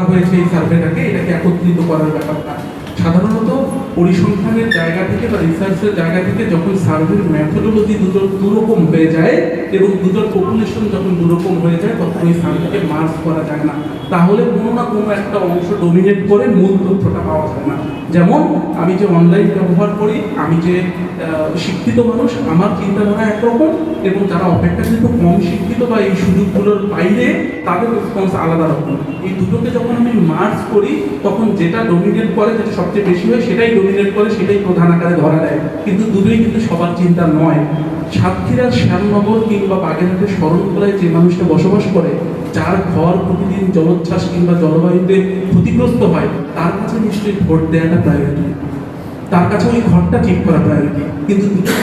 হয়েছে এই সার্ভেটাকে, এটাকে একত্রিত করার ব্যাপারটা সাধারণত পরিসংখ্যানের জায়গা থেকে বা রিসার্চের জায়গা থেকে যখন সার্ভের ম্যাথোডোলজি দুরকম হয়ে যায় এবং দুটোর পপুলেশন যখন দুরকম হয়ে যায় তখন ওই সার্ভেকে মার্জ করা যায় না, তাহলে কোনো না কোনো একটা অংশ ডমিনেট করে মূল তথ্যটা পাওয়া যায় না। যেমন আমি যে অনলাইন ব্যবহার করি, আমি যে শিক্ষিত মানুষ, আমার চিন্তাধারা একরকম, এবং যারা অপেক্ষাকৃত কম শিক্ষিত বা এই সুযোগগুলোর বাইরে তাদের রেসপন্স আলাদা রকম। এই দুটোকে যখন আমি মার্জ করি তখন যেটা ডমিনেট করে, যেটা সবচেয়ে বেশি হয় সেটাই ডমিনেট করে, সেটাই প্রধান আকারে ধরা দেয়। কিন্তু দুটোই কিন্তু সবার চিন্তা নয়। সাতক্ষীরার শ্যামনগর কিংবা বাগেরহাটের শরণখোলায় যে মানুষটা বসবাস করে, যার ঘর প্রতিদিন জলোচ্ছ্বাস কিংবা জলবায়ুতে ক্ষতিগ্রস্ত হয়, তার কাছে নিশ্চয়ই ভোট দেওয়াটা প্রায়োরিটি, তার কাছে ওই ঘরটা ঠিক করা প্রায়োরিটি। কিন্তু দুটো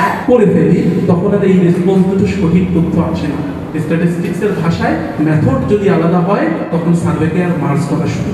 এক করে ফেলি তখন আর এই রেসপন্স দুটো সঠিক তথ্য আসে না। স্ট্যাটিস্টিক্সের ভাষায় মেথড যদি আলাদা হয় তখন সার্ভেকে আর মার্জ করা শুরু।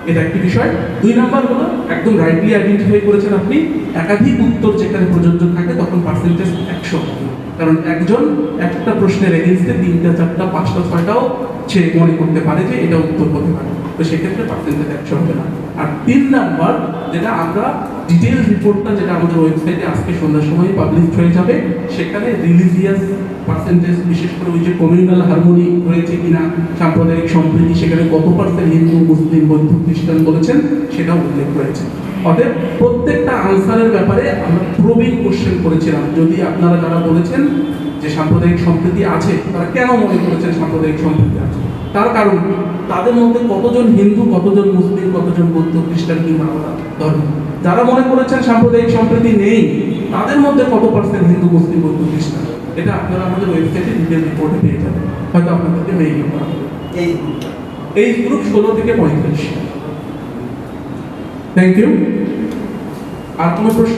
এটা একটি বিষয়। 2 নাম্বার হলো, একদম রাইটলি আইডেন্টিফাই করেছেন আপনি, একাধিক উত্তর যেখানে প্রযোজ্য থাকে তখন পার্সেন্টেজ 100 হবে। কারণ একজন একটা প্রশ্নের এগেইনস্টে 3টা 4টা 5টা 6টাও সে মনে করতে পারে যে এটা উত্তর হতে পারে, তো সেক্ষেত্রে পার্সেন্টেজ 100 হবে না। আর 3 নাম্বার, যেটা আমরা ডিটেল রিপোর্টটা যেটা আমাদের ওয়েবসাইটে আজকে সন্ধ্যার সময় পাবলিশ হয়ে যাবে, সেখানে রিলিজিয়াস পার্সেন্টেজ, বিশেষ করে ওই যে কমিউনাল হারমোনি রয়েছে কিনা, সাম্প্রদায়িক সম্প্রীতি, সেখানে কত পার্সেন্ট হিন্দু, মুসলিম, বৌদ্ধ, খ্রিস্টান বলেছেন সেটাও উল্লেখ রয়েছে। অতএব প্রত্যেকটা আনসারের ব্যাপারে আমরা প্রবীণ কোশ্চেন করেছিলাম। যদি আপনারা যারা বলেছেন যে সাম্প্রদায়িক সম্প্রীতি আছে, তারা কেন মনে করেছেন সাম্প্রদায়িক সম্প্রীতি আছে, তার কারণ তাদের মধ্যে কতজন হিন্দু, কতজন মুসলিম, কতজন বৌদ্ধ, খ্রিস্টান কিংবা আলাদা ধর্ম। যারা মনে করেছেন সাম্প্রদায়িক সম্প্রীতি নেই, তাদের মধ্যে কত পার্সেন্ট হিন্দু, মুসলিম, বৌদ্ধ, খ্রিস্টান, এটা আপনারা আমাদের ওয়েবসাইটে ডিটেল রিপোর্টে পেয়ে যাবেন। হয়তো আপনাদেরকে মেইল করা হবে। এই গ্রুপ 16 থেকে 35। Thank you. আর কোনো প্রশ্ন?